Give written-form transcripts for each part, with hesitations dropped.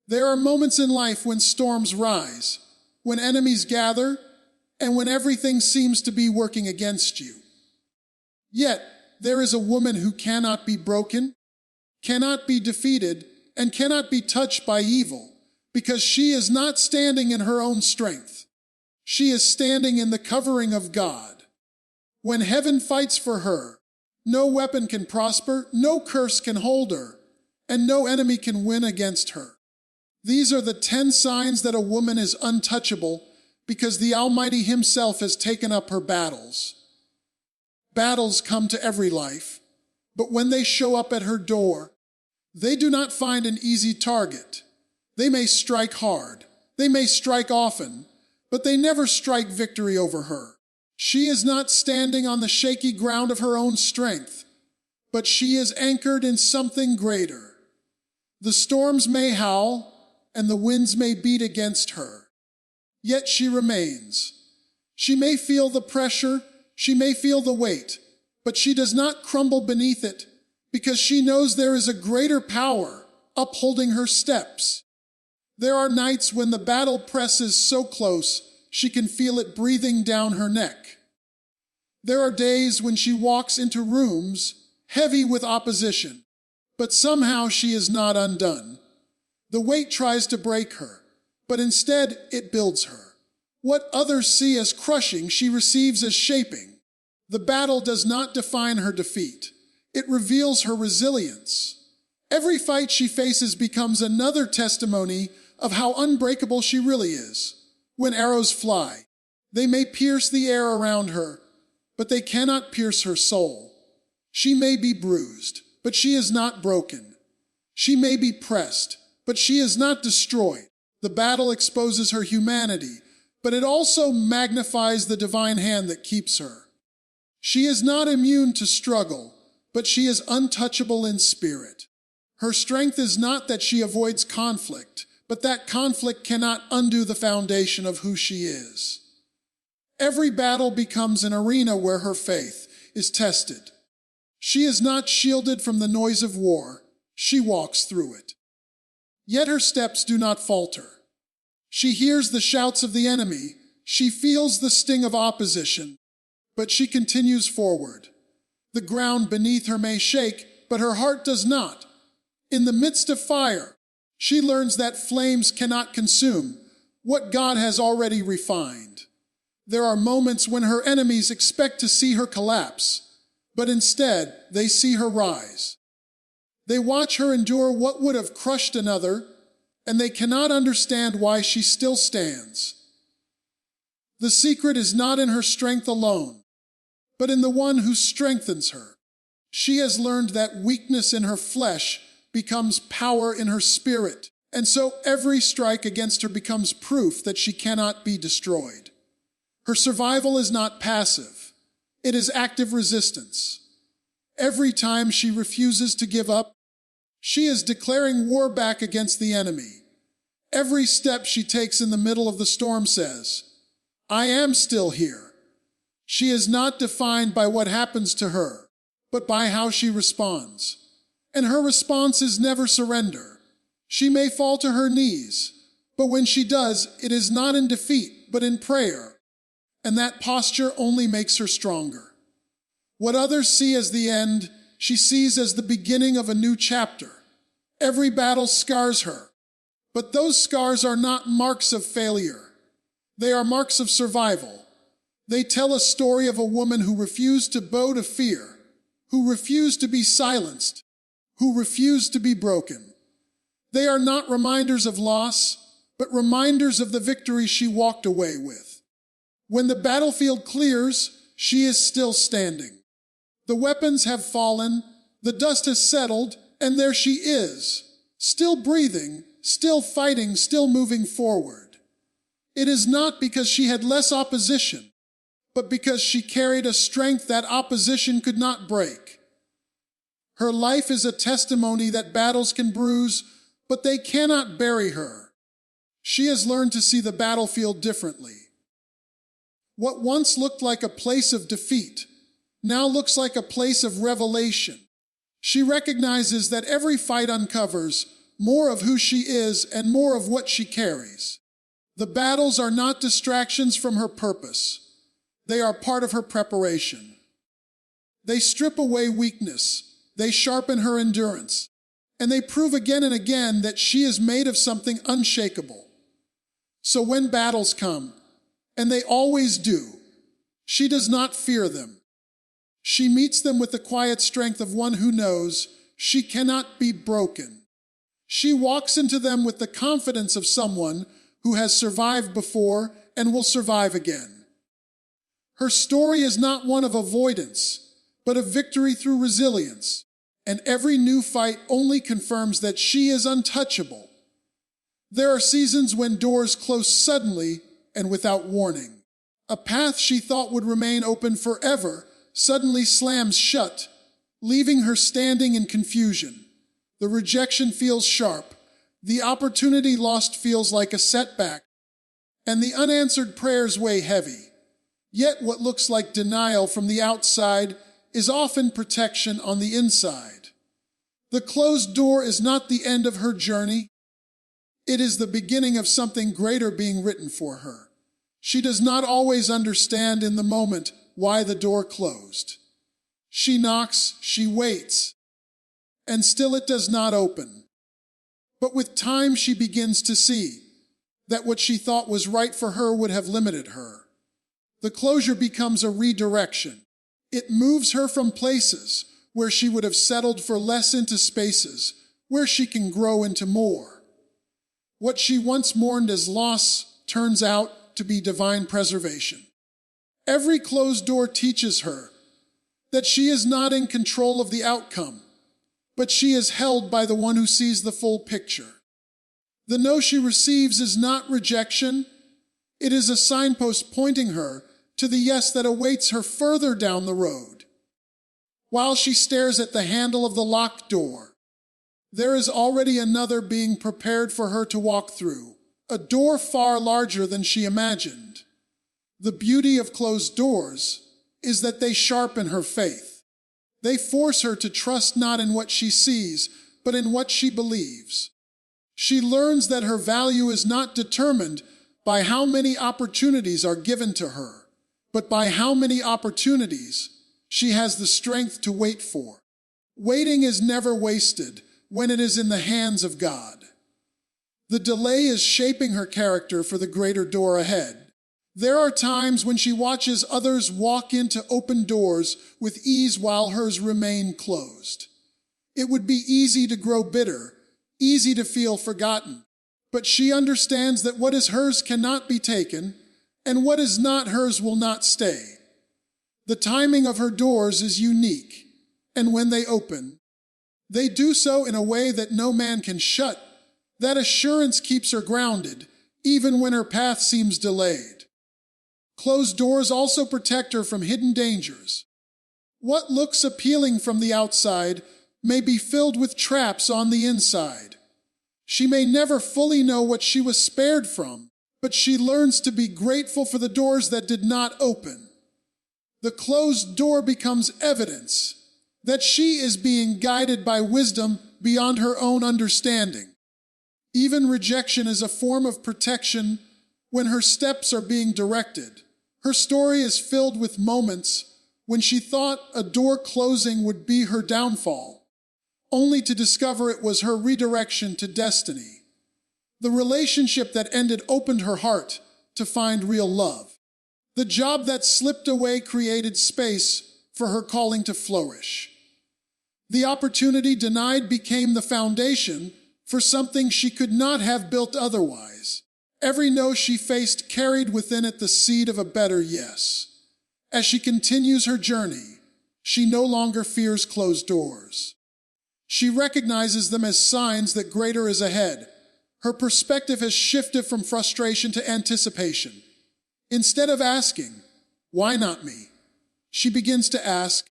There are moments in life when storms rise, when enemies gather, and when everything seems to be working against you. Yet, there is a woman who cannot be broken, cannot be defeated, and cannot be touched by evil, because she is not standing in her own strength. She is standing in the covering of God. When heaven fights for her, no weapon can prosper, no curse can hold her, and no enemy can win against her. These are the 10 signs that a woman is untouchable because the Almighty Himself has taken up her battles. Battles come to every life, but when they show up at her door, they do not find an easy target. They may strike hard, they may strike often, but they never strike victory over her. She is not standing on the shaky ground of her own strength, but she is anchored in something greater. The storms may howl, and the winds may beat against her, yet she remains. She may feel the pressure, she may feel the weight, but she does not crumble beneath it, because she knows there is a greater power upholding her steps. There are nights when the battle presses so close, she can feel it breathing down her neck. There are days when she walks into rooms heavy with opposition, but somehow she is not undone. The weight tries to break her, but instead it builds her. What others see as crushing, she receives as shaping. The battle does not define her defeat. It reveals her resilience. Every fight she faces becomes another testimony of how unbreakable she really is. When arrows fly, they may pierce the air around her, but they cannot pierce her soul. She may be bruised, but she is not broken. She may be pressed, but she is not destroyed. The battle exposes her humanity, but it also magnifies the divine hand that keeps her. She is not immune to struggle, but she is untouchable in spirit. Her strength is not that she avoids conflict, but that conflict cannot undo the foundation of who she is. Every battle becomes an arena where her faith is tested. She is not shielded from the noise of war. She walks through it. Yet her steps do not falter. She hears the shouts of the enemy. She feels the sting of opposition, but she continues forward. The ground beneath her may shake, but her heart does not. In the midst of fire, she learns that flames cannot consume what God has already refined. There are moments when her enemies expect to see her collapse, but instead they see her rise. They watch her endure what would have crushed another, and they cannot understand why she still stands. The secret is not in her strength alone, but in the one who strengthens her. She has learned that weakness in her flesh becomes power in her spirit, and so every strike against her becomes proof that she cannot be destroyed. Her survival is not passive, it is active resistance. Every time she refuses to give up, she is declaring war back against the enemy. Every step she takes in the middle of the storm says, "I am still here." She is not defined by what happens to her, but by how she responds. And her response is never surrender. She may fall to her knees, but when she does, it is not in defeat, but in prayer. And that posture only makes her stronger. What others see as the end, she sees as the beginning of a new chapter. Every battle scars her, but those scars are not marks of failure. They are marks of survival. They tell a story of a woman who refused to bow to fear, who refused to be silenced, who refused to be broken. They are not reminders of loss, but reminders of the victory she walked away with. When the battlefield clears, she is still standing. The weapons have fallen, the dust has settled, and there she is, still breathing, still fighting, still moving forward. It is not because she had less opposition, but because she carried a strength that opposition could not break. Her life is a testimony that battles can bruise, but they cannot bury her. She has learned to see the battlefield differently. What once looked like a place of defeat now looks like a place of revelation. She recognizes that every fight uncovers more of who she is, and more of what she carries. The battles are not distractions from her purpose. They are part of her preparation. They strip away weakness, they sharpen her endurance, and they prove again and again that she is made of something unshakable. So when battles come, and they always do, she does not fear them. She meets them with the quiet strength of one who knows she cannot be broken. She walks into them with the confidence of someone who has survived before and will survive again. Her story is not one of avoidance, but of victory through resilience, and every new fight only confirms that she is untouchable. There are seasons when doors close suddenly and without warning. A path she thought would remain open forever suddenly slams shut, leaving her standing in confusion. The rejection feels sharp, the opportunity lost feels like a setback, and the unanswered prayers weigh heavy. Yet what looks like denial from the outside is often protection on the inside. The closed door is not the end of her journey. It is the beginning of something greater being written for her. She does not always understand in the moment why the door closed. She knocks, she waits, and still it does not open. But with time she begins to see that what she thought was right for her would have limited her. The closure becomes a redirection. It moves her from places where she would have settled for less into spaces where she can grow into more. What she once mourned as loss turns out to be divine preservation. Every closed door teaches her that she is not in control of the outcome, but she is held by the one who sees the full picture. The no she receives is not rejection, it is a signpost pointing her to the yes that awaits her further down the road. While she stares at the handle of the locked door, there is already another being prepared for her to walk through, a door far larger than she imagined. The beauty of closed doors is that they sharpen her faith. They force her to trust not in what she sees, but in what she believes. She learns that her value is not determined by how many opportunities are given to her, but by how many opportunities she has the strength to wait for. Waiting is never wasted when it is in the hands of God. The delay is shaping her character for the greater door ahead. There are times when she watches others walk into open doors with ease while hers remain closed. It would be easy to grow bitter, easy to feel forgotten, but she understands that what is hers cannot be taken, and what is not hers will not stay. The timing of her doors is unique, and when they open, they do so in a way that no man can shut. That assurance keeps her grounded, even when her path seems delayed. Closed doors also protect her from hidden dangers. What looks appealing from the outside may be filled with traps on the inside. She may never fully know what she was spared from, but she learns to be grateful for the doors that did not open. The closed door becomes evidence that she is being guided by wisdom beyond her own understanding. Even rejection is a form of protection when her steps are being directed. Her story is filled with moments when she thought a door closing would be her downfall, only to discover it was her redirection to destiny. The relationship that ended opened her heart to find real love. The job that slipped away created space for her calling to flourish. The opportunity denied became the foundation for something she could not have built otherwise. Every no she faced carried within it the seed of a better yes. As she continues her journey, she no longer fears closed doors. She recognizes them as signs that greater is ahead. Her perspective has shifted from frustration to anticipation. Instead of asking, "Why not me?" she begins to ask,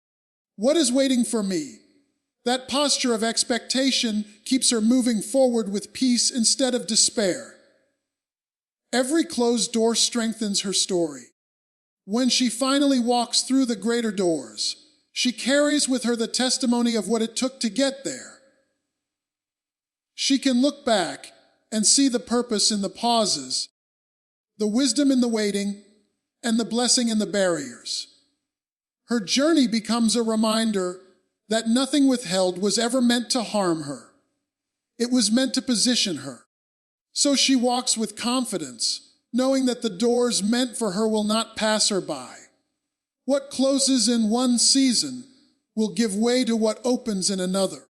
"What is waiting for me?" That posture of expectation keeps her moving forward with peace instead of despair. Every closed door strengthens her story. When she finally walks through the greater doors, she carries with her the testimony of what it took to get there. She can look back and see the purpose in the pauses, the wisdom in the waiting, and the blessing in the barriers. Her journey becomes a reminder that nothing withheld was ever meant to harm her. It was meant to position her. So she walks with confidence, knowing that the doors meant for her will not pass her by. What closes in one season will give way to what opens in another.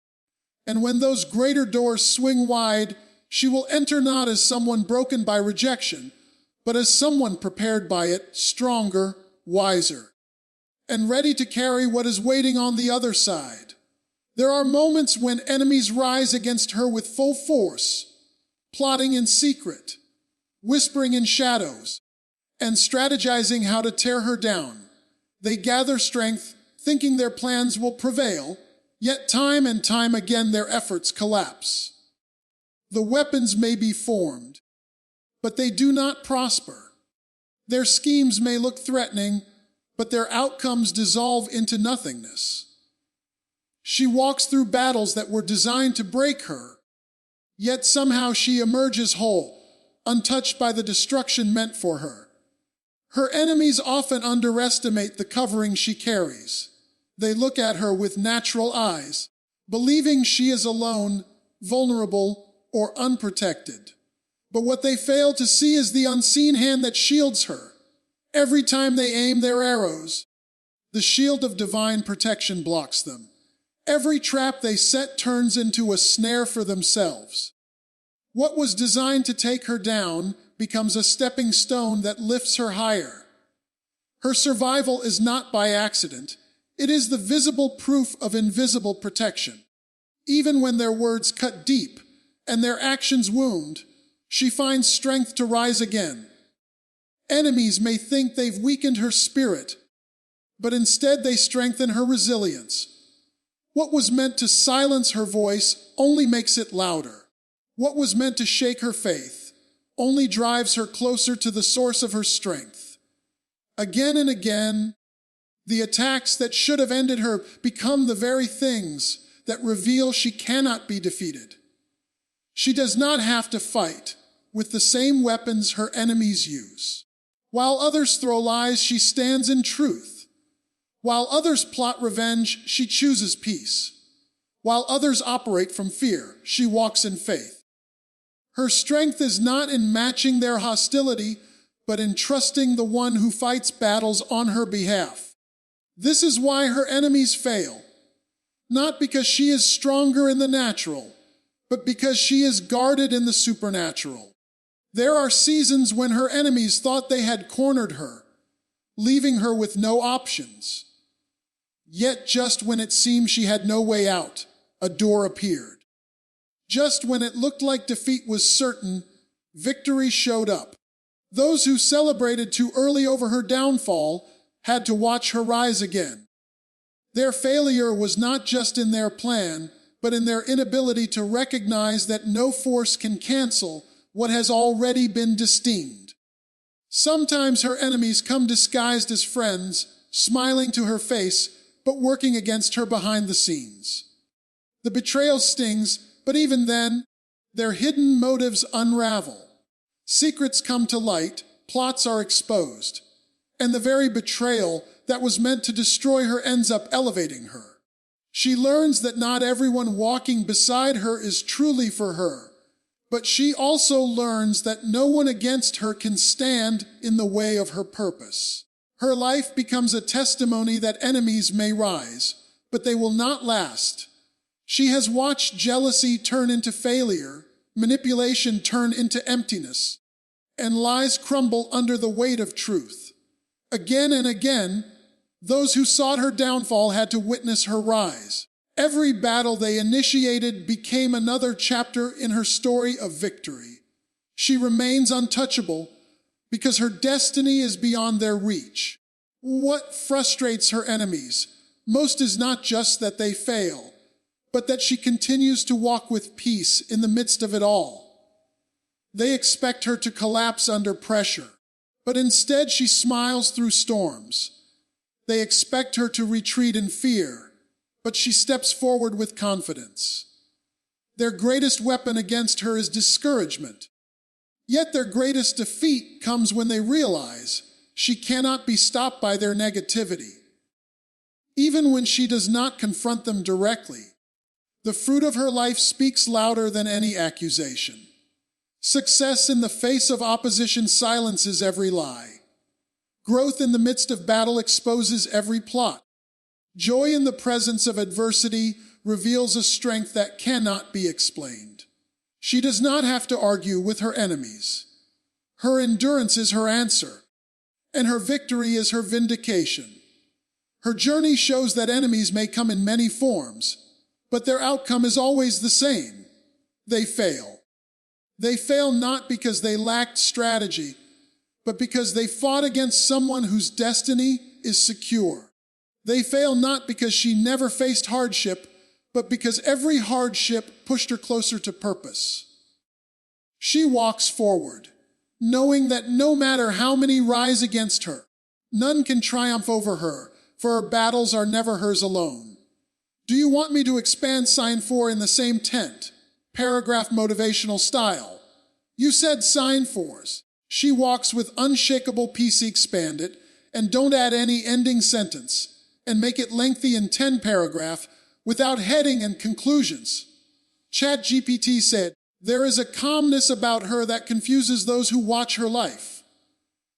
And when those greater doors swing wide, she will enter not as someone broken by rejection, but as someone prepared by it, stronger, wiser, and ready to carry what is waiting on the other side. There are moments when enemies rise against her with full force, plotting in secret, whispering in shadows, and strategizing how to tear her down. They gather strength, thinking their plans will prevail, yet time and time again their efforts collapse. The weapons may be formed, but they do not prosper. Their schemes may look threatening, but their outcomes dissolve into nothingness. She walks through battles that were designed to break her, yet somehow she emerges whole, untouched by the destruction meant for her. Her enemies often underestimate the covering she carries. They look at her with natural eyes, believing she is alone, vulnerable, or unprotected. But what they fail to see is the unseen hand that shields her. Every time they aim their arrows, the shield of divine protection blocks them. Every trap they set turns into a snare for themselves. What was designed to take her down becomes a stepping stone that lifts her higher. Her survival is not by accident. It is the visible proof of invisible protection. Even when their words cut deep and their actions wound, she finds strength to rise again. Enemies may think they've weakened her spirit, but instead they strengthen her resilience. What was meant to silence her voice only makes it louder. What was meant to shake her faith only drives her closer to the source of her strength. Again and again, the attacks that should have ended her become the very things that reveal she cannot be defeated. She does not have to fight with the same weapons her enemies use. While others throw lies, she stands in truth. While others plot revenge, she chooses peace. While others operate from fear, she walks in faith. Her strength is not in matching their hostility, but in trusting the one who fights battles on her behalf. This is why her enemies fail, not because she is stronger in the natural, but because she is guarded in the supernatural. There are seasons when her enemies thought they had cornered her, leaving her with no options. Yet just when it seemed she had no way out, a door appeared. Just when it looked like defeat was certain, victory showed up. Those who celebrated too early over her downfall had to watch her rise again. Their failure was not just in their plan, but in their inability to recognize that no force can cancel what has already been destined. Sometimes her enemies come disguised as friends, smiling to her face, but working against her behind the scenes. The betrayal stings, but even then, their hidden motives unravel. Secrets come to light, plots are exposed, and the very betrayal that was meant to destroy her ends up elevating her. She learns that not everyone walking beside her is truly for her, but she also learns that no one against her can stand in the way of her purpose. Her life becomes a testimony that enemies may rise, but they will not last. She has watched jealousy turn into failure, manipulation turn into emptiness, and lies crumble under the weight of truth. Again and again, those who sought her downfall had to witness her rise. Every battle they initiated became another chapter in her story of victory. She remains untouchable because her destiny is beyond their reach. What frustrates her enemies most is not just that they fail, but that she continues to walk with peace in the midst of it all. They expect her to collapse under pressure, but instead she smiles through storms. They expect her to retreat in fear, but she steps forward with confidence. Their greatest weapon against her is discouragement. Yet their greatest defeat comes when they realize she cannot be stopped by their negativity. Even when she does not confront them directly, the fruit of her life speaks louder than any accusation. Success in the face of opposition silences every lie. Growth in the midst of battle exposes every plot. Joy in the presence of adversity reveals a strength that cannot be explained. She does not have to argue with her enemies. Her endurance is her answer, and her victory is her vindication. Her journey shows that enemies may come in many forms, but their outcome is always the same. They fail. They fail not because they lacked strategy, but because they fought against someone whose destiny is secure. They fail not because she never faced hardship, but because every hardship pushed her closer to purpose. She walks forward, knowing that no matter how many rise against her, none can triumph over her, for her battles are never hers alone. Do you want me to expand sign 4 in the same tent? Paragraph motivational style. You said sign 4s. She walks with unshakable peace. Expand it, and don't add any ending sentence, and make it lengthy in 10 paragraph without heading and conclusions. ChatGPT said, there is a calmness about her that confuses those who watch her life.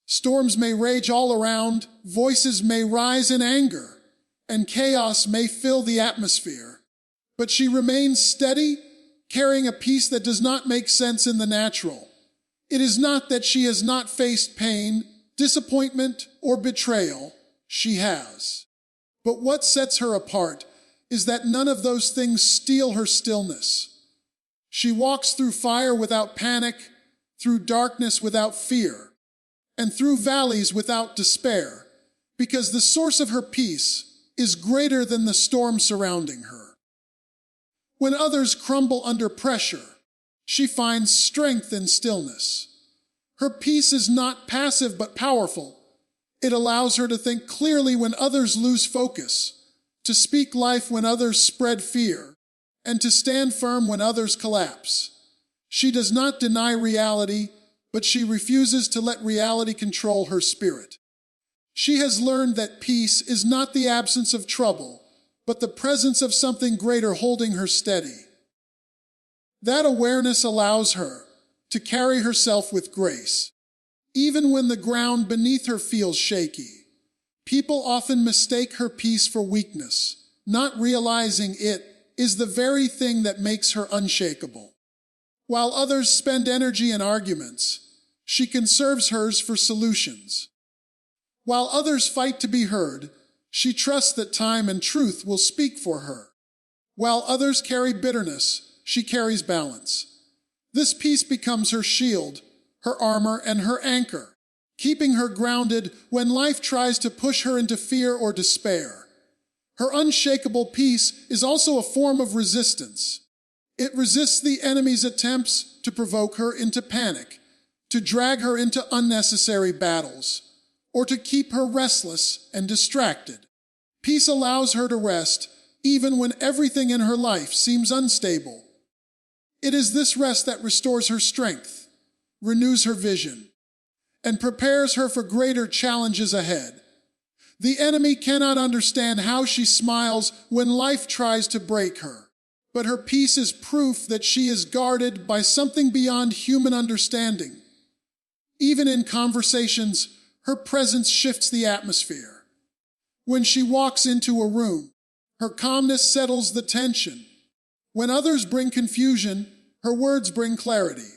Storms may rage all around, voices may rise in anger, and chaos may fill the atmosphere. But she remains steady, carrying a peace that does not make sense in the natural. It is not that she has not faced pain, disappointment, or betrayal. She has. But what sets her apart is that none of those things steal her stillness. She walks through fire without panic, through darkness without fear, and through valleys without despair, because the source of her peace is greater than the storm surrounding her. When others crumble under pressure, she finds strength in stillness. Her peace is not passive but powerful. It allows her to think clearly when others lose focus, to speak life when others spread fear, and to stand firm when others collapse. She does not deny reality, but she refuses to let reality control her spirit. She has learned that peace is not the absence of trouble, but the presence of something greater holding her steady. That awareness allows her to carry herself with grace, even when the ground beneath her feels shaky. People often mistake her peace for weakness, not realizing it is the very thing that makes her unshakable. While others spend energy in arguments, she conserves hers for solutions. While others fight to be heard, she trusts that time and truth will speak for her. While others carry bitterness, she carries balance. This peace becomes her shield, her armor, and her anchor, keeping her grounded when life tries to push her into fear or despair. Her unshakable peace is also a form of resistance. It resists the enemy's attempts to provoke her into panic, to drag her into unnecessary battles, or to keep her restless and distracted. Peace allows her to rest even when everything in her life seems unstable. It is this rest that restores her strength, renews her vision, and prepares her for greater challenges ahead. The enemy cannot understand how she smiles when life tries to break her, but her peace is proof that she is guarded by something beyond human understanding. Even in conversations, her presence shifts the atmosphere. When she walks into a room, her calmness settles the tension. When others bring confusion, her words bring clarity.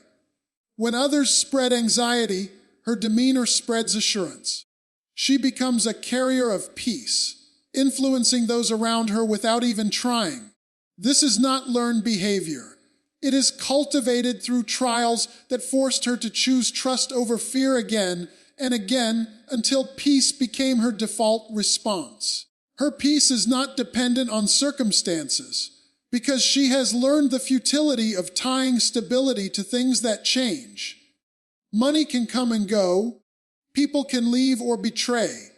When others spread anxiety, her demeanor spreads assurance. She becomes a carrier of peace, influencing those around her without even trying. This is not learned behavior. It is cultivated through trials that forced her to choose trust over fear again and again until peace became her default response. Her peace is not dependent on circumstances because she has learned the futility of tying stability to things that change. Money can come and go. People can leave or betray.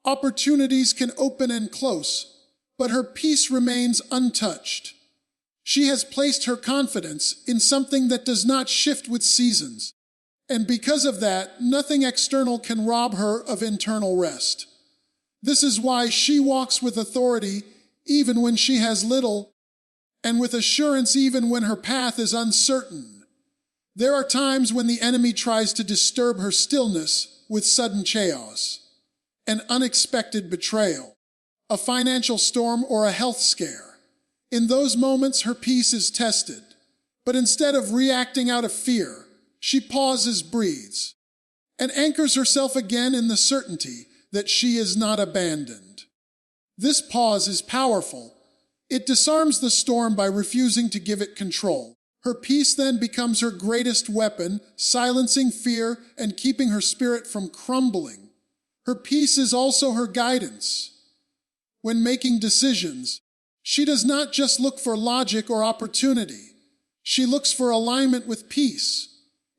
Opportunities can open and close, but her peace remains untouched. She has placed her confidence in something that does not shift with seasons, and because of that, nothing external can rob her of internal rest. This is why she walks with authority even when she has little, and with assurance even when her path is uncertain. There are times when the enemy tries to disturb her stillness with sudden chaos, an unexpected betrayal, a financial storm, or a health scare. In those moments, her peace is tested, but instead of reacting out of fear, she pauses, breathes, and anchors herself again in the certainty that she is not abandoned. This pause is powerful. It disarms the storm by refusing to give it control. Her peace then becomes her greatest weapon, silencing fear and keeping her spirit from crumbling. Her peace is also her guidance. When making decisions, she does not just look for logic or opportunity. She looks for alignment with peace.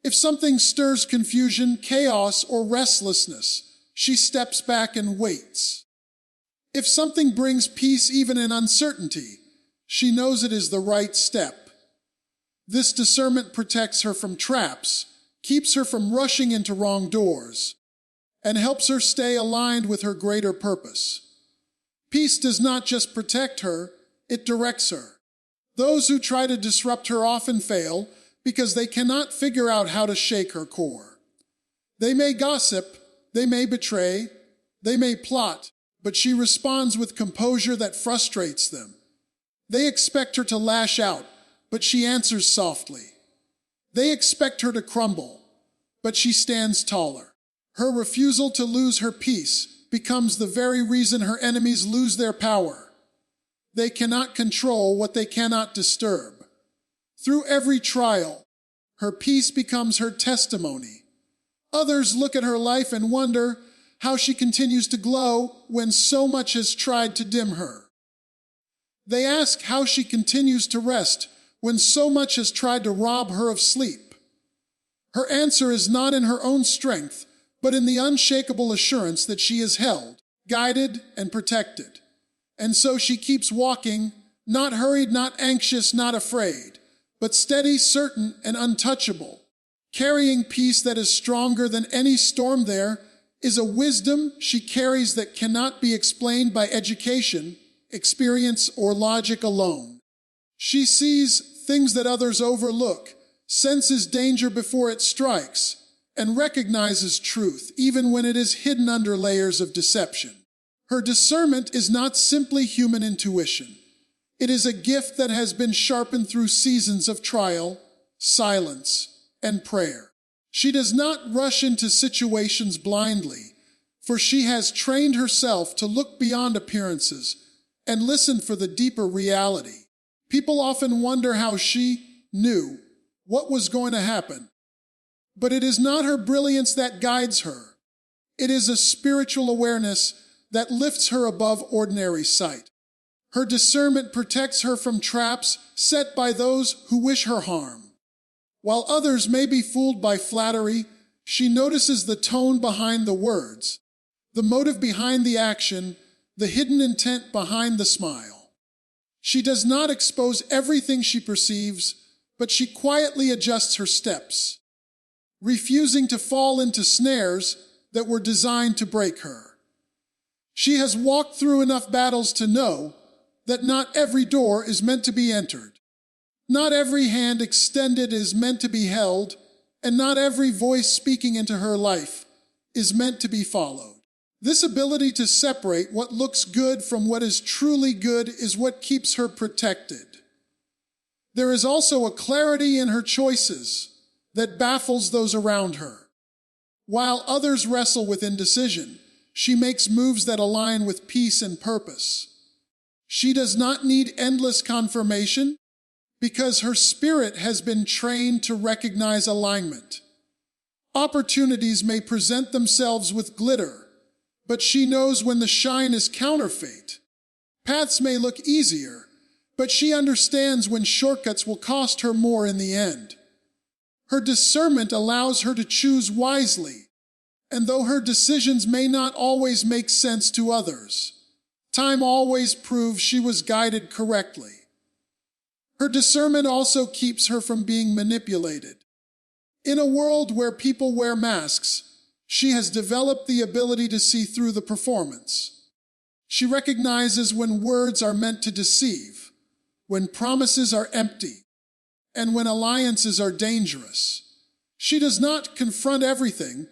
If something stirs confusion, chaos, or restlessness, she steps back and waits. If something brings peace even in uncertainty, she knows it is the right step. This discernment protects her from traps, keeps her from rushing into wrong doors, and helps her stay aligned with her greater purpose. Peace does not just protect her, it directs her. Those who try to disrupt her often fail because they cannot figure out how to shake her core. They may gossip, they may betray, they may plot, but she responds with composure that frustrates them. They expect her to lash out, but she answers softly. They expect her to crumble, but she stands taller. Her refusal to lose her peace becomes the very reason her enemies lose their power. They cannot control what they cannot disturb. Through every trial, her peace becomes her testimony. Others look at her life and wonder how she continues to glow when so much has tried to dim her. They ask how she continues to rest when so much has tried to rob her of sleep. Her answer is not in her own strength, but in the unshakable assurance that she is held, guided, and protected. And so she keeps walking, not hurried, not anxious, not afraid, but steady, certain, and untouchable. Carrying peace that is stronger than any storm. There is a wisdom she carries that cannot be explained by education, experience, or logic alone. She sees things that others overlook, senses danger before it strikes, and recognizes truth even when it is hidden under layers of deception. Her discernment is not simply human intuition. It is a gift that has been sharpened through seasons of trial, silence, and prayer. She does not rush into situations blindly, for she has trained herself to look beyond appearances and listen for the deeper reality. People often wonder how she knew what was going to happen. But it is not her brilliance that guides her. It is a spiritual awareness that lifts her above ordinary sight. Her discernment protects her from traps set by those who wish her harm. While others may be fooled by flattery, she notices the tone behind the words, the motive behind the action, the hidden intent behind the smile. She does not expose everything she perceives, but she quietly adjusts her steps, refusing to fall into snares that were designed to break her. She has walked through enough battles to know that not every door is meant to be entered. Not every hand extended is meant to be held, and not every voice speaking into her life is meant to be followed. This ability to separate what looks good from what is truly good is what keeps her protected. There is also a clarity in her choices that baffles those around her. While others wrestle with indecision, she makes moves that align with peace and purpose. She does not need endless confirmation because her spirit has been trained to recognize alignment. Opportunities may present themselves with glitter, but she knows when the shine is counterfeit. Paths may look easier, but she understands when shortcuts will cost her more in the end. Her discernment allows her to choose wisely, and though her decisions may not always make sense to others, time always proves she was guided correctly. Her discernment also keeps her from being manipulated. In a world where people wear masks, she has developed the ability to see through the performance. She recognizes when words are meant to deceive, when promises are empty, and when alliances are dangerous. She does not confront everything,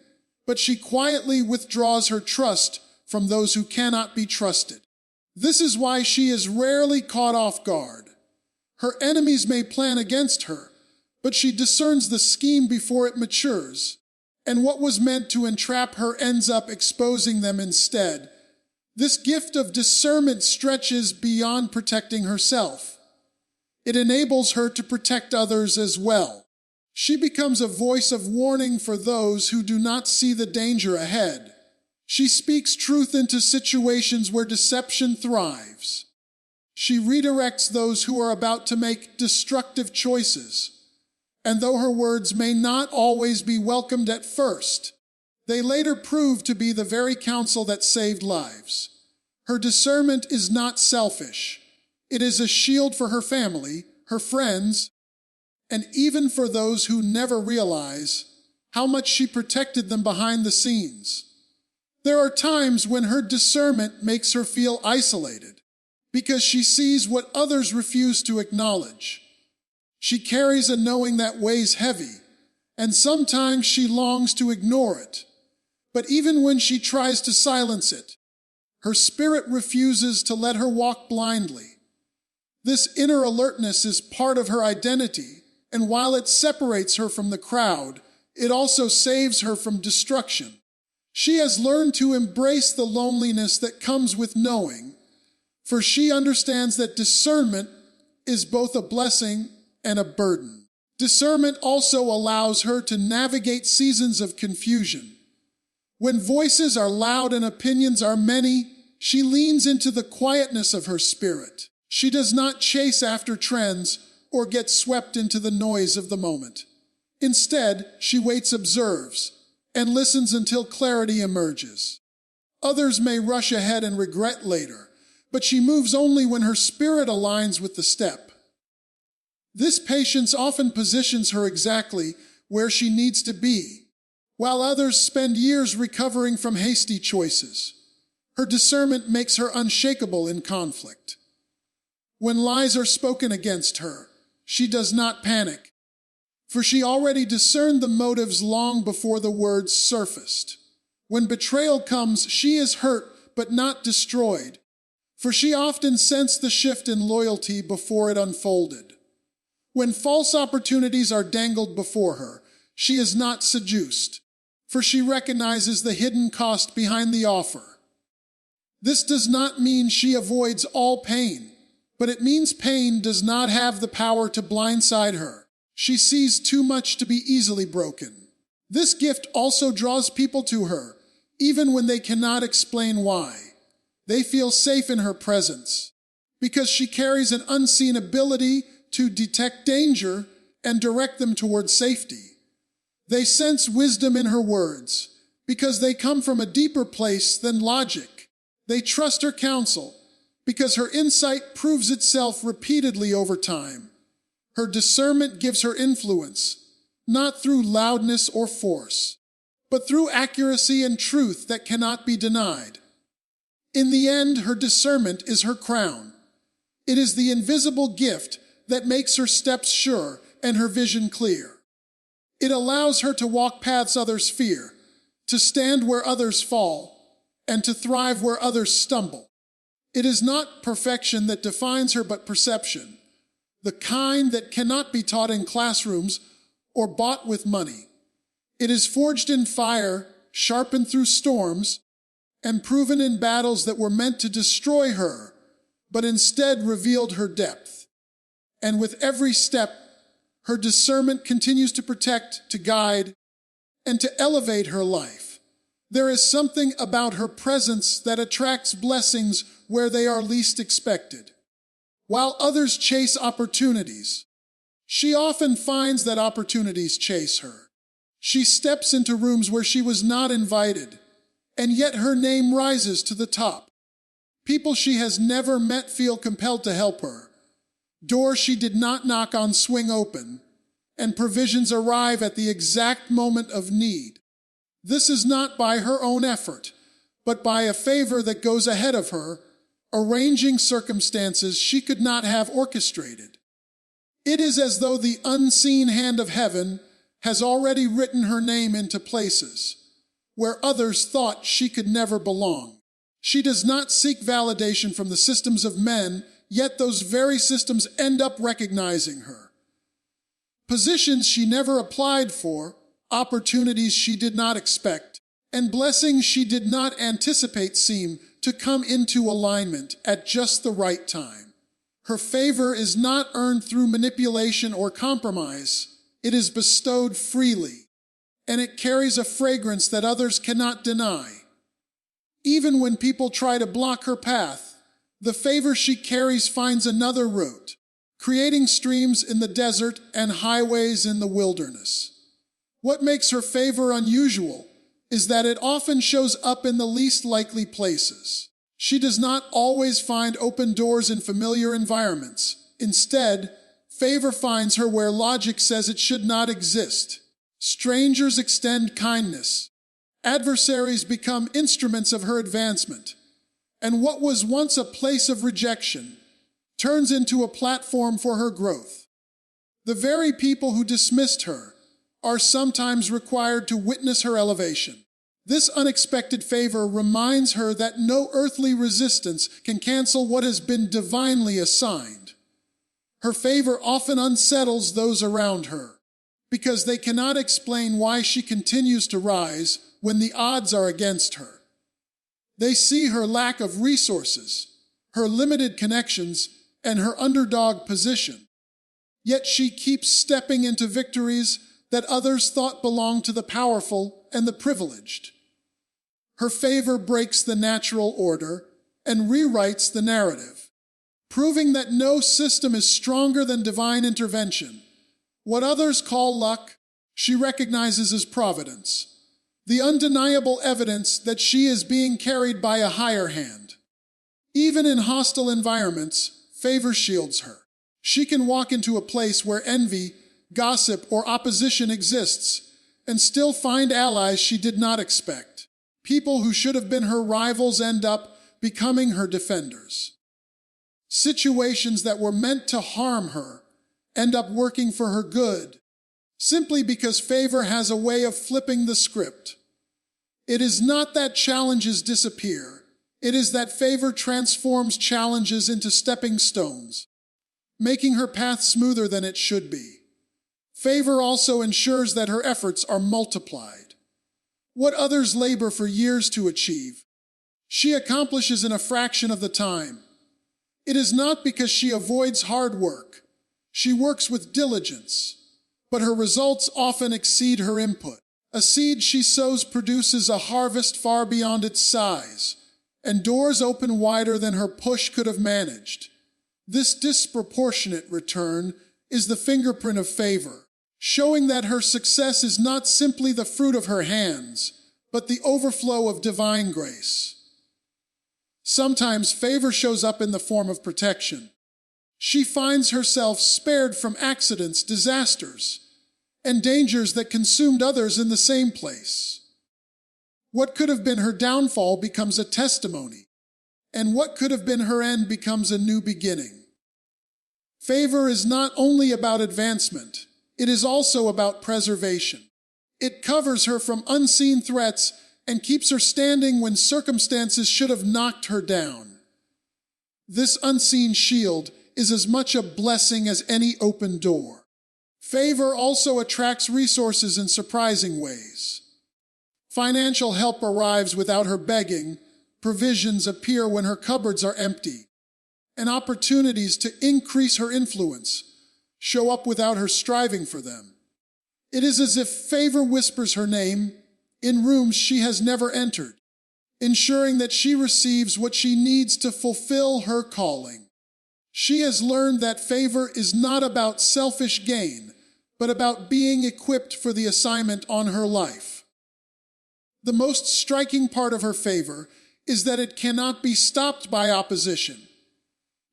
but she quietly withdraws her trust from those who cannot be trusted. This is why she is rarely caught off guard. Her enemies may plan against her, but she discerns the scheme before it matures, and what was meant to entrap her ends up exposing them instead. This gift of discernment stretches beyond protecting herself. It enables her to protect others as well. She becomes a voice of warning for those who do not see the danger ahead. She speaks truth into situations where deception thrives. She redirects those who are about to make destructive choices. And though her words may not always be welcomed at first, they later prove to be the very counsel that saved lives. Her discernment is not selfish. It is a shield for her family, her friends, and even for those who never realize how much she protected them behind the scenes. There are times when her discernment makes her feel isolated, because she sees what others refuse to acknowledge. She carries a knowing that weighs heavy, and sometimes she longs to ignore it. But even when she tries to silence it, her spirit refuses to let her walk blindly. This inner alertness is part of her identity, and while it separates her from the crowd, it also saves her from destruction. She has learned to embrace the loneliness that comes with knowing, for she understands that discernment is both a blessing and a burden. Discernment also allows her to navigate seasons of confusion. When voices are loud and opinions are many, she leans into the quietness of her spirit. She does not chase after trends or get swept into the noise of the moment. Instead, she waits, observes, and listens until clarity emerges. Others may rush ahead and regret later, but she moves only when her spirit aligns with the step. This patience often positions her exactly where she needs to be, while others spend years recovering from hasty choices. Her discernment makes her unshakable in conflict. When lies are spoken against her, she does not panic, for she already discerned the motives long before the words surfaced. When betrayal comes, she is hurt but not destroyed, for she often sensed the shift in loyalty before it unfolded. When false opportunities are dangled before her, she is not seduced, for she recognizes the hidden cost behind the offer. This does not mean she avoids all pain, but it means pain does not have the power to blindside her. She sees too much to be easily broken. This gift also draws people to her, even when they cannot explain why. They feel safe in her presence, because she carries an unseen ability to detect danger and direct them towards safety. They sense wisdom in her words, because they come from a deeper place than logic. They trust her counsel, because her insight proves itself repeatedly over time. Her discernment gives her influence, not through loudness or force, but through accuracy and truth that cannot be denied. In the end, her discernment is her crown. It is the invisible gift that makes her steps sure and her vision clear. It allows her to walk paths others fear, to stand where others fall, and to thrive where others stumble. It is not perfection that defines her, but perception, the kind that cannot be taught in classrooms or bought with money. It is forged in fire, sharpened through storms, and proven in battles that were meant to destroy her, but instead revealed her depth. And with every step, her discernment continues to protect, to guide, and to elevate her life. There is something about her presence that attracts blessings where they are least expected. While others chase opportunities, she often finds that opportunities chase her. She steps into rooms where she was not invited, and yet her name rises to the top. People she has never met feel compelled to help her, Doors she did not knock on swing open, and provisions arrive at the exact moment of need. This is not by her own effort, but by a favor that goes ahead of her, arranging circumstances she could not have orchestrated. It is as though the unseen hand of heaven has already written her name into places where others thought she could never belong. She does not seek validation from the systems of men, yet those very systems end up recognizing her. Positions she never applied for, opportunities she did not expect, and blessings she did not anticipate seem to come into alignment at just the right time. Her favor is not earned through manipulation or compromise. It is bestowed freely, and it carries a fragrance that others cannot deny. Even when people try to block her path, the favor she carries finds another route, creating streams in the desert and highways in the wilderness. What makes her favor unusual is that it often shows up in the least likely places. She does not always find open doors in familiar environments. Instead, favor finds her where logic says it should not exist. Strangers extend kindness. Adversaries become instruments of her advancement. And what was once a place of rejection turns into a platform for her growth. The very people who dismissed her are sometimes required to witness her elevation. This unexpected favor reminds her that no earthly resistance can cancel what has been divinely assigned. Her favor often unsettles those around her, because they cannot explain why she continues to rise when the odds are against her. They see her lack of resources, her limited connections, and her underdog position. Yet she keeps stepping into victories that others thought belonged to the powerful and the privileged. Her favor breaks the natural order and rewrites the narrative, proving that no system is stronger than divine intervention. What others call luck, she recognizes as providence, the undeniable evidence that she is being carried by a higher hand. Even in hostile environments, favor shields her. She can walk into a place where envy, gossip, or opposition exists and still find allies she did not expect. People who should have been her rivals end up becoming her defenders. Situations that were meant to harm her end up working for her good, simply because favor has a way of flipping the script. It is not that challenges disappear. It is that favor transforms challenges into stepping stones, making her path smoother than it should be. Favor also ensures that her efforts are multiplied. What others labor for years to achieve, she accomplishes in a fraction of the time. It is not because she avoids hard work. She works with diligence, but her results often exceed her input. A seed she sows produces a harvest far beyond its size, and doors open wider than her push could have managed. This disproportionate return is the fingerprint of favor, showing that her success is not simply the fruit of her hands, but the overflow of divine grace. Sometimes favor shows up in the form of protection. She finds herself spared from accidents, disasters, and dangers that consumed others in the same place. What could have been her downfall becomes a testimony, and what could have been her end becomes a new beginning. Favor is not only about advancement, it is also about preservation. It covers her from unseen threats and keeps her standing when circumstances should have knocked her down. This unseen shield is as much a blessing as any open door. Favor also attracts resources in surprising ways. Financial help arrives without her begging, provisions appear when her cupboards are empty, and opportunities to increase her influence show up without her striving for them. It is as if favor whispers her name in rooms she has never entered, ensuring that she receives what she needs to fulfill her calling. She has learned that favor is not about selfish gain, but about being equipped for the assignment on her life. The most striking part of her favor is that it cannot be stopped by opposition.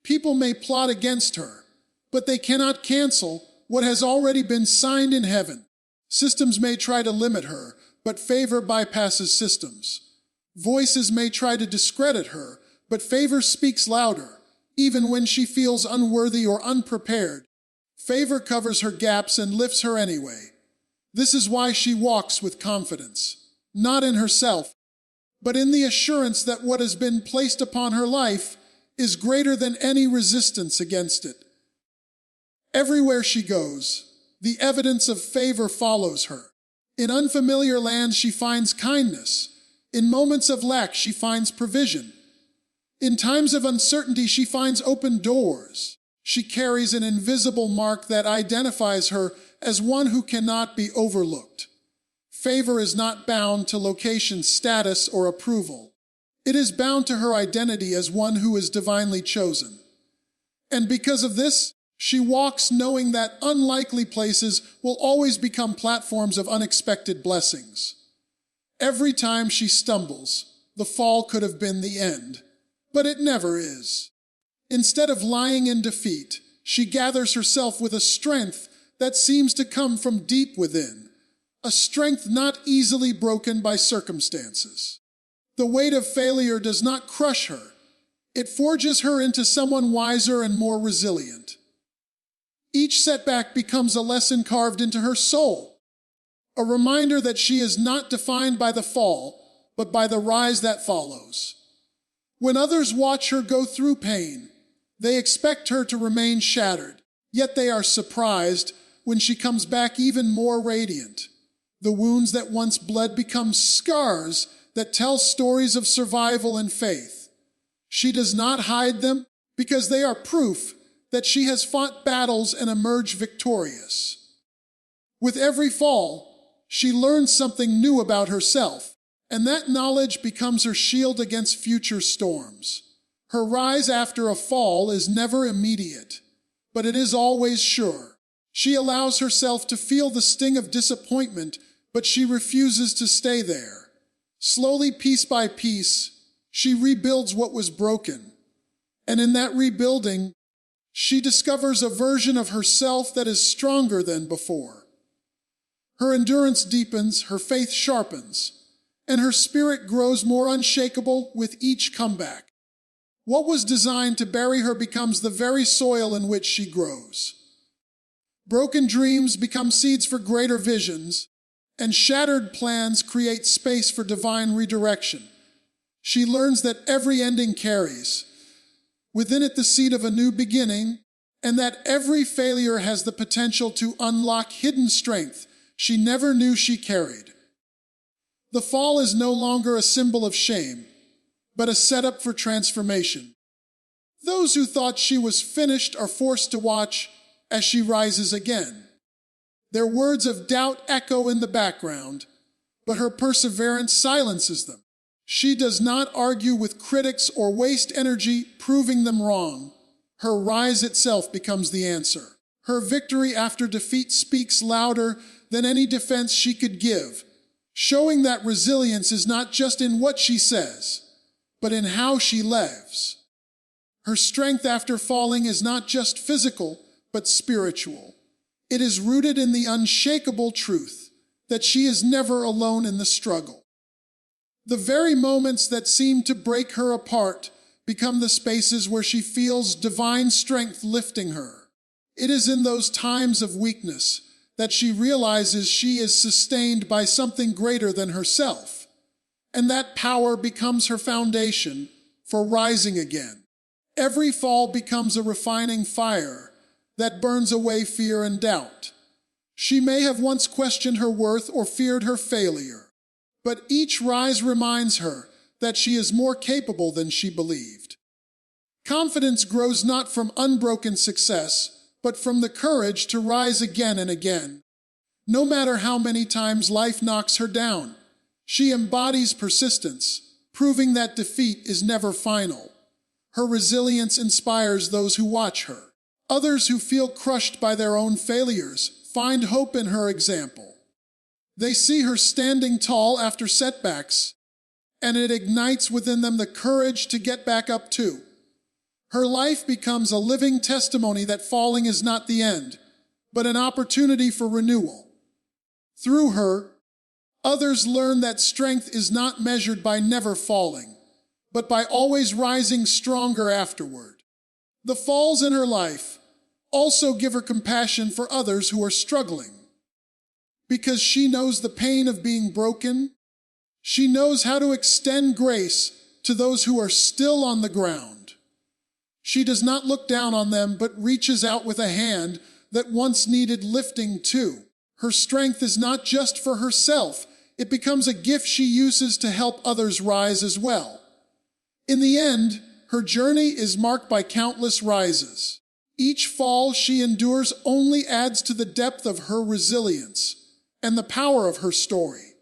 People may plot against her, but they cannot cancel what has already been signed in heaven. Systems may try to limit her, but favor bypasses systems. Voices may try to discredit her, but favor speaks louder, even when she feels unworthy or unprepared. Favor covers her gaps and lifts her anyway. This is why she walks with confidence, not in herself, but in the assurance that what has been placed upon her life is greater than any resistance against it. Everywhere she goes, the evidence of favor follows her. In unfamiliar lands, she finds kindness. In moments of lack, she finds provision. In times of uncertainty, she finds open doors. She carries an invisible mark that identifies her as one who cannot be overlooked. Favor is not bound to location, status, or approval. It is bound to her identity as one who is divinely chosen. And because of this, she walks knowing that unlikely places will always become platforms of unexpected blessings. Every time she stumbles, the fall could have been the end, but it never is. Instead of lying in defeat, she gathers herself with a strength that seems to come from deep within, a strength not easily broken by circumstances. The weight of failure does not crush her. It forges her into someone wiser and more resilient. Each setback becomes a lesson carved into her soul, a reminder that she is not defined by the fall, but by the rise that follows. When others watch her go through pain, they expect her to remain shattered, yet they are surprised when she comes back even more radiant. The wounds that once bled become scars that tell stories of survival and faith. She does not hide them because they are proof that she has fought battles and emerged victorious. With every fall, she learns something new about herself, and that knowledge becomes her shield against future storms. Her rise after a fall is never immediate, but it is always sure. She allows herself to feel the sting of disappointment, but she refuses to stay there. Slowly, piece by piece, she rebuilds what was broken. And in that rebuilding, she discovers a version of herself that is stronger than before. Her endurance deepens, her faith sharpens, and her spirit grows more unshakable with each comeback. What was designed to bury her becomes the very soil in which she grows. Broken dreams become seeds for greater visions, and shattered plans create space for divine redirection. She learns that every ending carries within it the seed of a new beginning, and that every failure has the potential to unlock hidden strength she never knew she carried. The fall is no longer a symbol of shame, but a setup for transformation. Those who thought she was finished are forced to watch as she rises again. Their words of doubt echo in the background, but her perseverance silences them. She does not argue with critics or waste energy proving them wrong. Her rise itself becomes the answer. Her victory after defeat speaks louder than any defense she could give, showing that resilience is not just in what she says, but in how she lives. Her strength after falling is not just physical, but spiritual. It is rooted in the unshakable truth that she is never alone in the struggle. The very moments that seem to break her apart become the spaces where she feels divine strength lifting her. It is in those times of weakness that she realizes she is sustained by something greater than herself, and that power becomes her foundation for rising again. Every fall becomes a refining fire that burns away fear and doubt. She may have once questioned her worth or feared her failure, but each rise reminds her that she is more capable than she believed. Confidence grows not from unbroken success, but from the courage to rise again and again. No matter how many times life knocks her down, she embodies persistence, proving that defeat is never final. Her resilience inspires those who watch her. Others who feel crushed by their own failures find hope in her example. They see her standing tall after setbacks, and it ignites within them the courage to get back up too. Her life becomes a living testimony that falling is not the end, but an opportunity for renewal. Through her, others learn that strength is not measured by never falling, but by always rising stronger afterward. The falls in her life also give her compassion for others who are struggling. Because she knows the pain of being broken, she knows how to extend grace to those who are still on the ground. She does not look down on them, but reaches out with a hand that once needed lifting too. Her strength is not just for herself, it becomes a gift she uses to help others rise as well. In the end, her journey is marked by countless rises. Each fall she endures only adds to the depth of her resilience and the power of her story.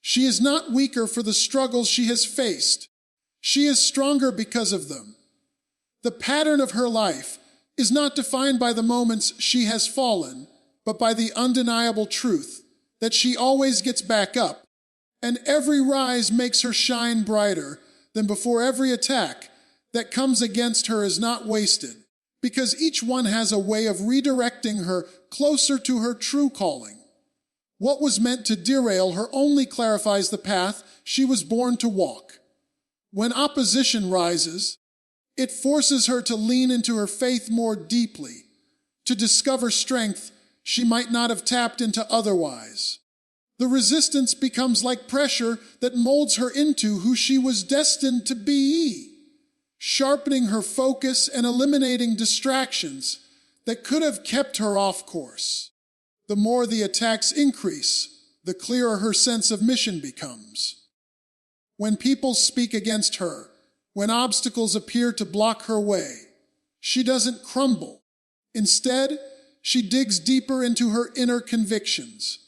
She is not weaker for the struggles she has faced. She is stronger because of them. The pattern of her life is not defined by the moments she has fallen, but by the undeniable truth that she always gets back up, and every rise makes her shine brighter than before. Every attack that comes against her is not wasted, because each one has a way of redirecting her closer to her true calling. What was meant to derail her only clarifies the path she was born to walk. When opposition rises, it forces her to lean into her faith more deeply, to discover strength she might not have tapped into otherwise. The resistance becomes like pressure that molds her into who she was destined to be, sharpening her focus and eliminating distractions that could have kept her off course. The more the attacks increase, the clearer her sense of mission becomes. When people speak against her, when obstacles appear to block her way, she doesn't crumble. Instead, she digs deeper into her inner convictions.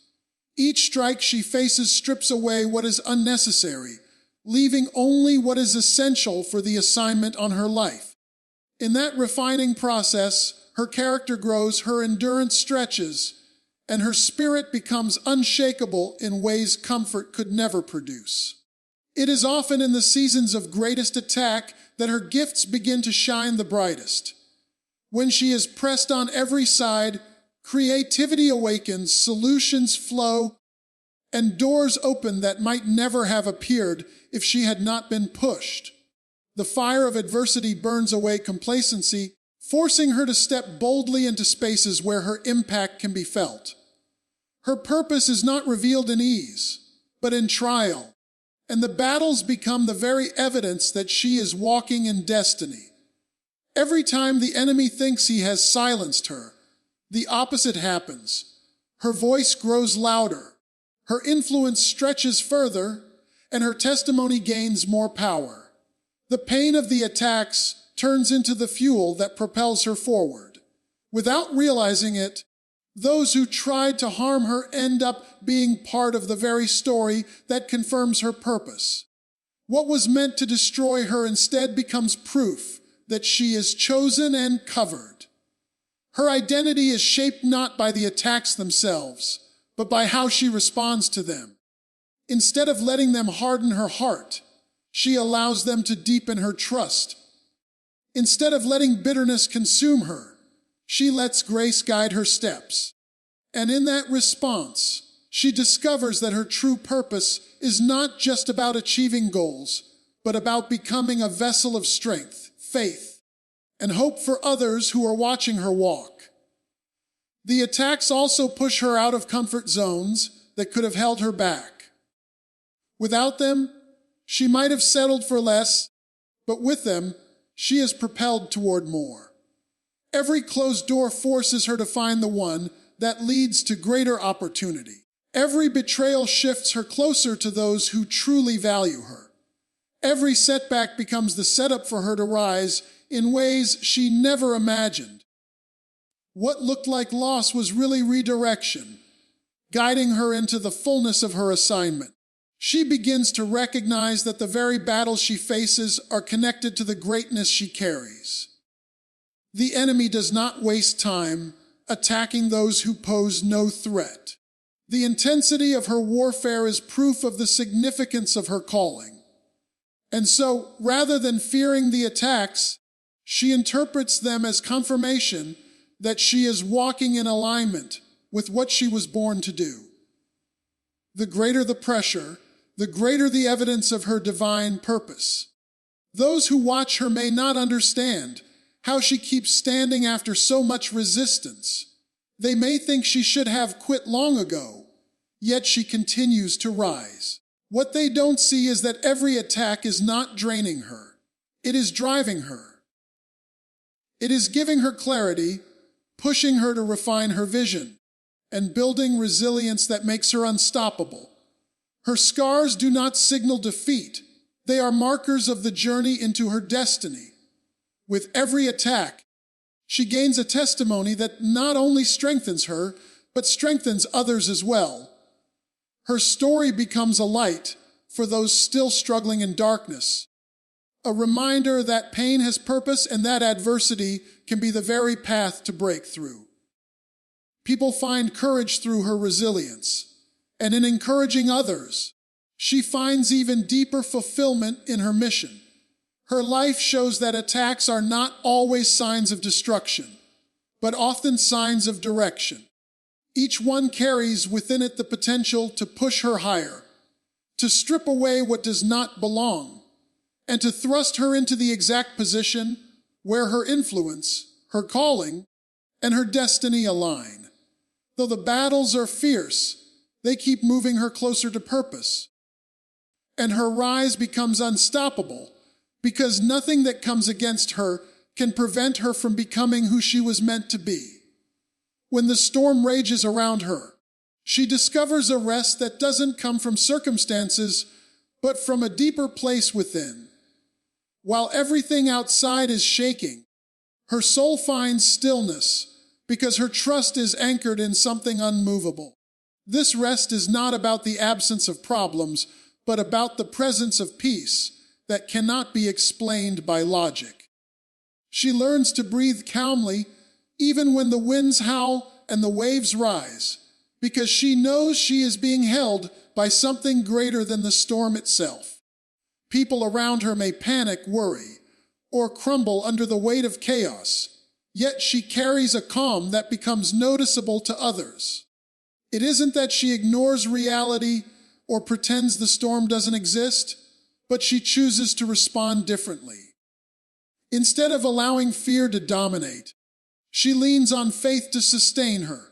Each strike she faces strips away what is unnecessary, leaving only what is essential for the assignment on her life. In that refining process, her character grows, her endurance stretches, and her spirit becomes unshakable in ways comfort could never produce. It is often in the seasons of greatest attack that her gifts begin to shine the brightest. When she is pressed on every side, creativity awakens, solutions flow, and doors open that might never have appeared if she had not been pushed. The fire of adversity burns away complacency, forcing her to step boldly into spaces where her impact can be felt. Her purpose is not revealed in ease, but in trial, and the battles become the very evidence that she is walking in destiny. Every time the enemy thinks he has silenced her, the opposite happens. Her voice grows louder, her influence stretches further, and her testimony gains more power. The pain of the attacks turns into the fuel that propels her forward. Without realizing it, those who tried to harm her end up being part of the very story that confirms her purpose. What was meant to destroy her instead becomes proof that she is chosen and covered. Her identity is shaped not by the attacks themselves, but by how she responds to them. Instead of letting them harden her heart, she allows them to deepen her trust. Instead of letting bitterness consume her, she lets grace guide her steps. And in that response, she discovers that her true purpose is not just about achieving goals, but about becoming a vessel of strength, faith, and hope for others who are watching her walk. The attacks also push her out of comfort zones that could have held her back. Without them, she might have settled for less, but with them, she is propelled toward more. Every closed door forces her to find the one that leads to greater opportunity. Every betrayal shifts her closer to those who truly value her. Every setback becomes the setup for her to rise in ways she never imagined. What looked like loss was really redirection, guiding her into the fullness of her assignment. She begins to recognize that the very battles she faces are connected to the greatness she carries. The enemy does not waste time attacking those who pose no threat. The intensity of her warfare is proof of the significance of her calling. And so, rather than fearing the attacks, She interprets them as confirmation that she is walking in alignment with what she was born to do. The greater the pressure, the greater the evidence of her divine purpose. Those who watch her may not understand how she keeps standing after so much resistance. They may think she should have quit long ago, yet she continues to rise. What they don't see is that every attack is not draining her. It is driving her. It is giving her clarity, pushing her to refine her vision, and building resilience that makes her unstoppable. Her scars do not signal defeat. They are markers of the journey into her destiny. With every attack, she gains a testimony that not only strengthens her, but strengthens others as well. Her story becomes a light for those still struggling in darkness, a reminder that pain has purpose and that adversity can be the very path to breakthrough. People find courage through her resilience, and in encouraging others, she finds even deeper fulfillment in her mission. Her life shows that attacks are not always signs of destruction, but often signs of direction. Each one carries within it the potential to push her higher, to strip away what does not belong, and to thrust her into the exact position where her influence, her calling, and her destiny align. Though the battles are fierce, they keep moving her closer to purpose. And her rise becomes unstoppable, because nothing that comes against her can prevent her from becoming who she was meant to be. When the storm rages around her, she discovers a rest that doesn't come from circumstances, but from a deeper place within. While everything outside is shaking, her soul finds stillness because her trust is anchored in something unmovable. This rest is not about the absence of problems, but about the presence of peace that cannot be explained by logic. She learns to breathe calmly even when the winds howl and the waves rise, because she knows she is being held by something greater than the storm itself. People around her may panic, worry, or crumble under the weight of chaos, yet she carries a calm that becomes noticeable to others. It isn't that she ignores reality or pretends the storm doesn't exist, but she chooses to respond differently. Instead of allowing fear to dominate, she leans on faith to sustain her.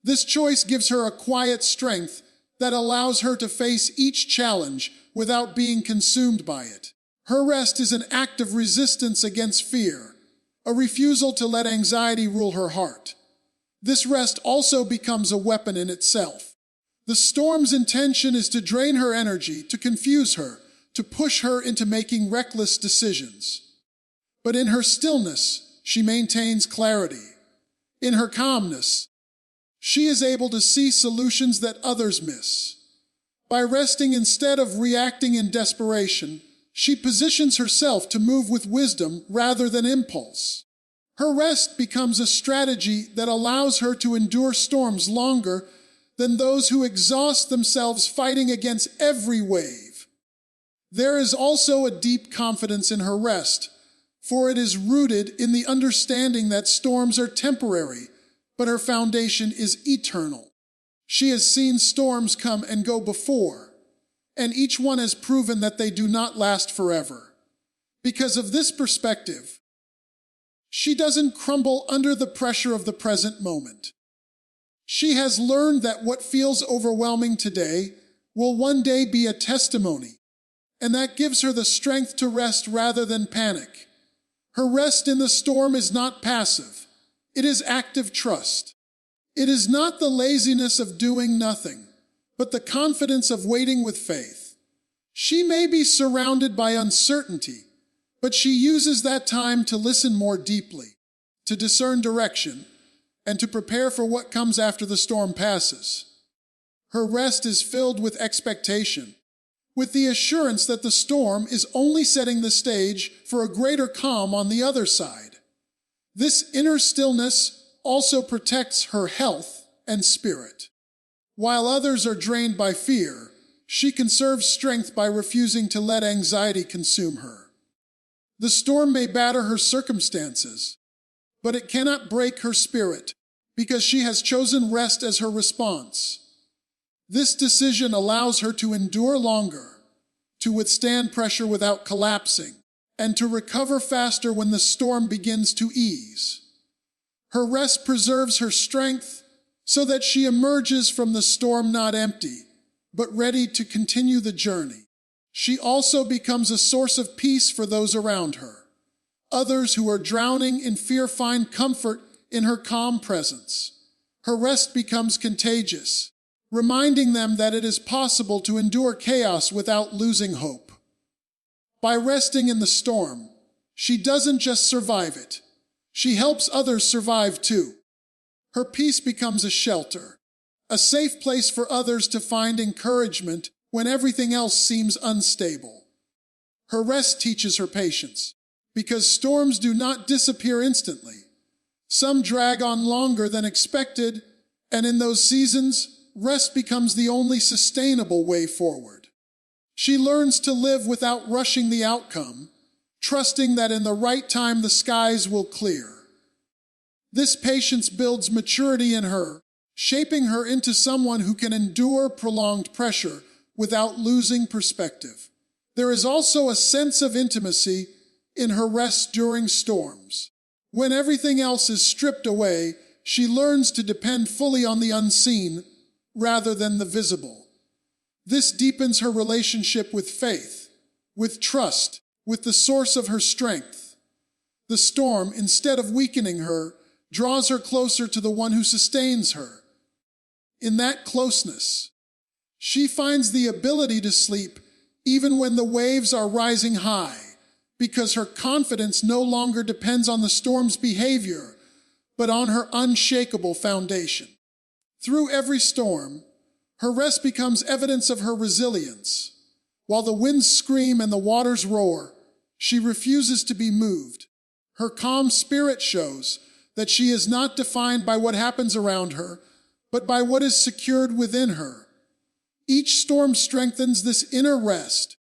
This choice gives her a quiet strength that allows her to face each challenge without being consumed by it. Her rest is an act of resistance against fear, a refusal to let anxiety rule her heart. This rest also becomes a weapon in itself. The storm's intention is to drain her energy, to confuse her, to push her into making reckless decisions. But in her stillness, she maintains clarity. In her calmness, she is able to see solutions that others miss. By resting instead of reacting in desperation, she positions herself to move with wisdom rather than impulse. Her rest becomes a strategy that allows her to endure storms longer than those who exhaust themselves fighting against every wave. There is also a deep confidence in her rest, for it is rooted in the understanding that storms are temporary, but her foundation is eternal. She has seen storms come and go before, and each one has proven that they do not last forever. Because of this perspective, she doesn't crumble under the pressure of the present moment. She has learned that what feels overwhelming today will one day be a testimony, and that gives her the strength to rest rather than panic. Her rest in the storm is not passive. It is active trust. It is not the laziness of doing nothing, but the confidence of waiting with faith. She may be surrounded by uncertainty, but she uses that time to listen more deeply, to discern direction, and to prepare for what comes after the storm passes. Her rest is filled with expectation, with the assurance that the storm is only setting the stage for a greater calm on the other side. This inner stillness also protects her health and spirit. While others are drained by fear, she conserves strength by refusing to let anxiety consume her. The storm may batter her circumstances, but it cannot break her spirit, because she has chosen rest as her response. This decision allows her to endure longer, to withstand pressure without collapsing, and to recover faster when the storm begins to ease. Her rest preserves her strength so that she emerges from the storm not empty, but ready to continue the journey. She also becomes a source of peace for those around her. Others who are drowning in fear find comfort in her calm presence. Her rest becomes contagious, reminding them that it is possible to endure chaos without losing hope. By resting in the storm, she doesn't just survive it. She helps others survive too. Her peace becomes a shelter, a safe place for others to find encouragement when everything else seems unstable. Her rest teaches her patience, because storms do not disappear instantly. Some drag on longer than expected, and in those seasons, rest becomes the only sustainable way forward. She learns to live without rushing the outcome, trusting that in the right time the skies will clear. This patience builds maturity in her, shaping her into someone who can endure prolonged pressure without losing perspective. There is also a sense of intimacy in her rest during storms. When everything else is stripped away, she learns to depend fully on the unseen rather than the visible. This deepens her relationship with faith, with trust, with the source of her strength. The storm, instead of weakening her, draws her closer to the one who sustains her. In that closeness, she finds the ability to sleep even when the waves are rising high, because her confidence no longer depends on the storm's behavior, but on her unshakable foundation. Through every storm, her rest becomes evidence of her resilience. While the winds scream and the waters roar, she refuses to be moved. Her calm spirit shows that she is not defined by what happens around her, but by what is secured within her. Each storm strengthens this inner rest,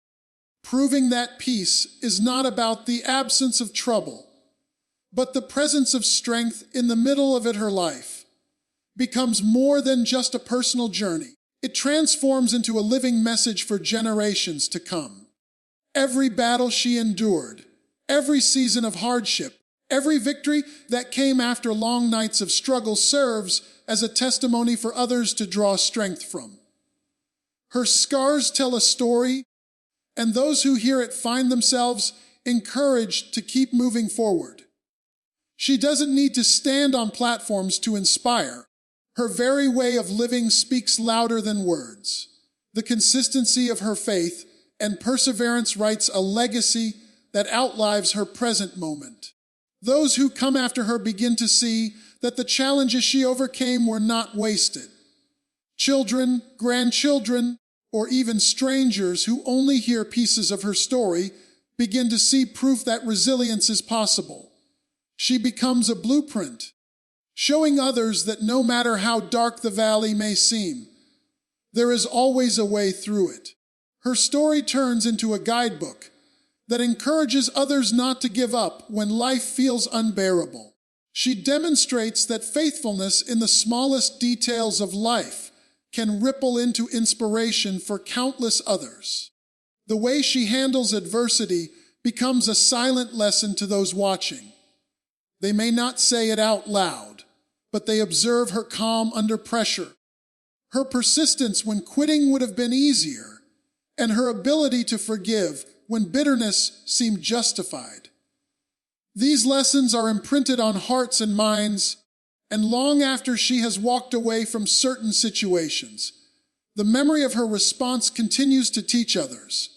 proving that peace is not about the absence of trouble, but the presence of strength in the middle of her life becomes more than just a personal journey. It transforms into a living message for generations to come. Every battle she endured, every season of hardship, every victory that came after long nights of struggle serves as a testimony for others to draw strength from. Her scars tell a story, and those who hear it find themselves encouraged to keep moving forward. She doesn't need to stand on platforms to inspire. Her very way of living speaks louder than words. The consistency of her faith and perseverance writes a legacy that outlives her present moment. Those who come after her begin to see that the challenges she overcame were not wasted. Children, grandchildren, or even strangers who only hear pieces of her story begin to see proof that resilience is possible. She becomes a blueprint, showing others that no matter how dark the valley may seem, there is always a way through it. Her story turns into a guidebook that encourages others not to give up when life feels unbearable. She demonstrates that faithfulness in the smallest details of life can ripple into inspiration for countless others. The way she handles adversity becomes a silent lesson to those watching. They may not say it out loud, but they observe her calm under pressure, her persistence when quitting would have been easier, and her ability to forgive when bitterness seemed justified. These lessons are imprinted on hearts and minds, and long after she has walked away from certain situations, the memory of her response continues to teach others.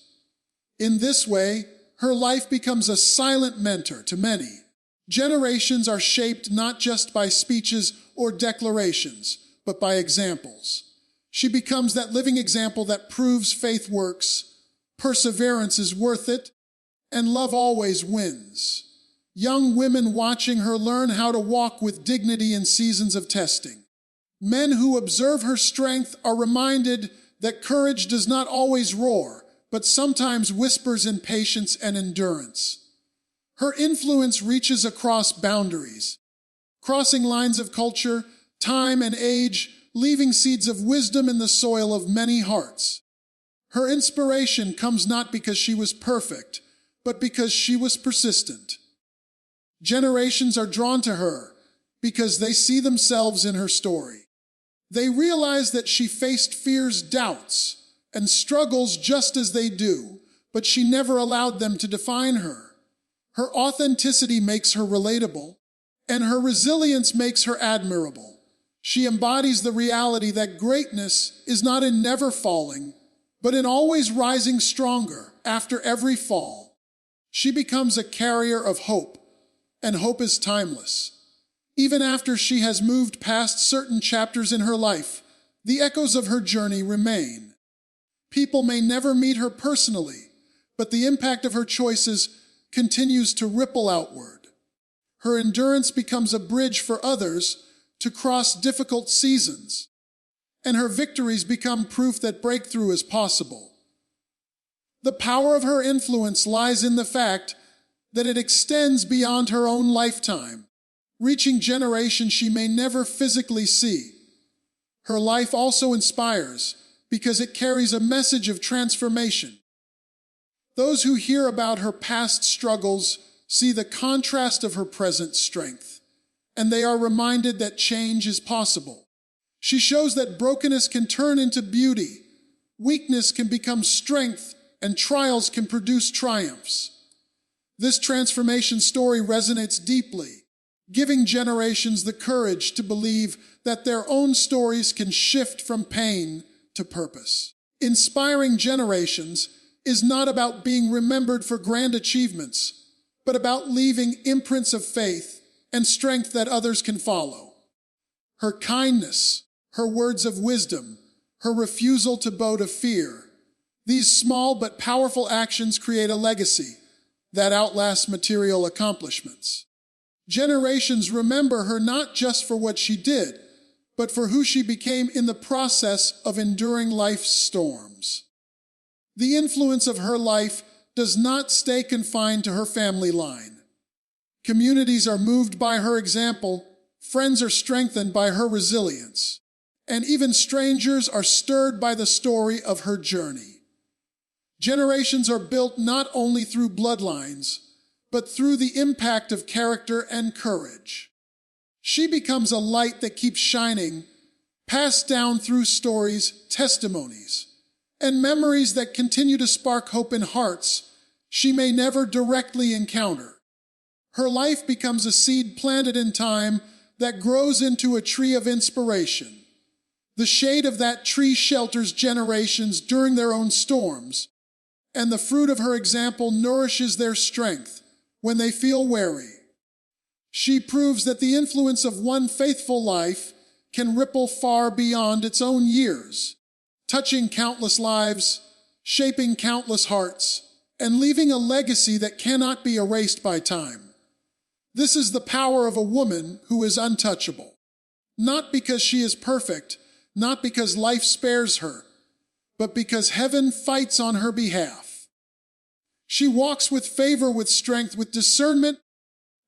In this way, her life becomes a silent mentor to many. Generations are shaped not just by speeches or declarations, but by examples. She becomes that living example that proves faith works, perseverance is worth it, and love always wins. Young women watching her learn how to walk with dignity in seasons of testing. Men who observe her strength are reminded that courage does not always roar, but sometimes whispers in patience and endurance. Her influence reaches across boundaries, crossing lines of culture, time, and age, leaving seeds of wisdom in the soil of many hearts. Her inspiration comes not because she was perfect, but because she was persistent. Generations are drawn to her because they see themselves in her story. They realize that she faced fears, doubts, and struggles just as they do, but she never allowed them to define her. Her authenticity makes her relatable, and her resilience makes her admirable. She embodies the reality that greatness is not in never falling, but in always rising stronger after every fall. She becomes a carrier of hope, and hope is timeless. Even after she has moved past certain chapters in her life, the echoes of her journey remain. People may never meet her personally, but the impact of her choices continues to ripple outward. Her endurance becomes a bridge for others to cross difficult seasons, and her victories become proof that breakthrough is possible. The power of her influence lies in the fact that it extends beyond her own lifetime, reaching generations she may never physically see. Her life also inspires because it carries a message of transformation. Those who hear about her past struggles see the contrast of her present strength, and they are reminded that change is possible. She shows that brokenness can turn into beauty, weakness can become strength, and trials can produce triumphs. This transformation story resonates deeply, giving generations the courage to believe that their own stories can shift from pain to purpose. Inspiring generations is not about being remembered for grand achievements, but about leaving imprints of faith and strength that others can follow. Her kindness, her words of wisdom, her refusal to bow to fear, these small but powerful actions create a legacy that outlasts material accomplishments. Generations remember her not just for what she did, but for who she became in the process of enduring life's storms. The influence of her life does not stay confined to her family line. Communities are moved by her example, friends are strengthened by her resilience, and even strangers are stirred by the story of her journey. Generations are built not only through bloodlines, but through the impact of character and courage. She becomes a light that keeps shining, passed down through stories, testimonies, and memories that continue to spark hope in hearts she may never directly encounter. Her life becomes a seed planted in time that grows into a tree of inspiration. The shade of that tree shelters generations during their own storms, and the fruit of her example nourishes their strength when they feel weary. She proves that the influence of one faithful life can ripple far beyond its own years, touching countless lives, shaping countless hearts, and leaving a legacy that cannot be erased by time. This is the power of a woman who is untouchable. Not because she is perfect, not because life spares her, but because heaven fights on her behalf. She walks with favor, with strength, with discernment,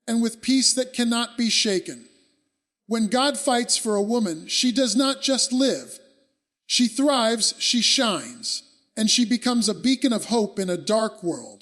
and with peace that cannot be shaken. When God fights for a woman, she does not just live. She thrives, she shines, and she becomes a beacon of hope in a dark world.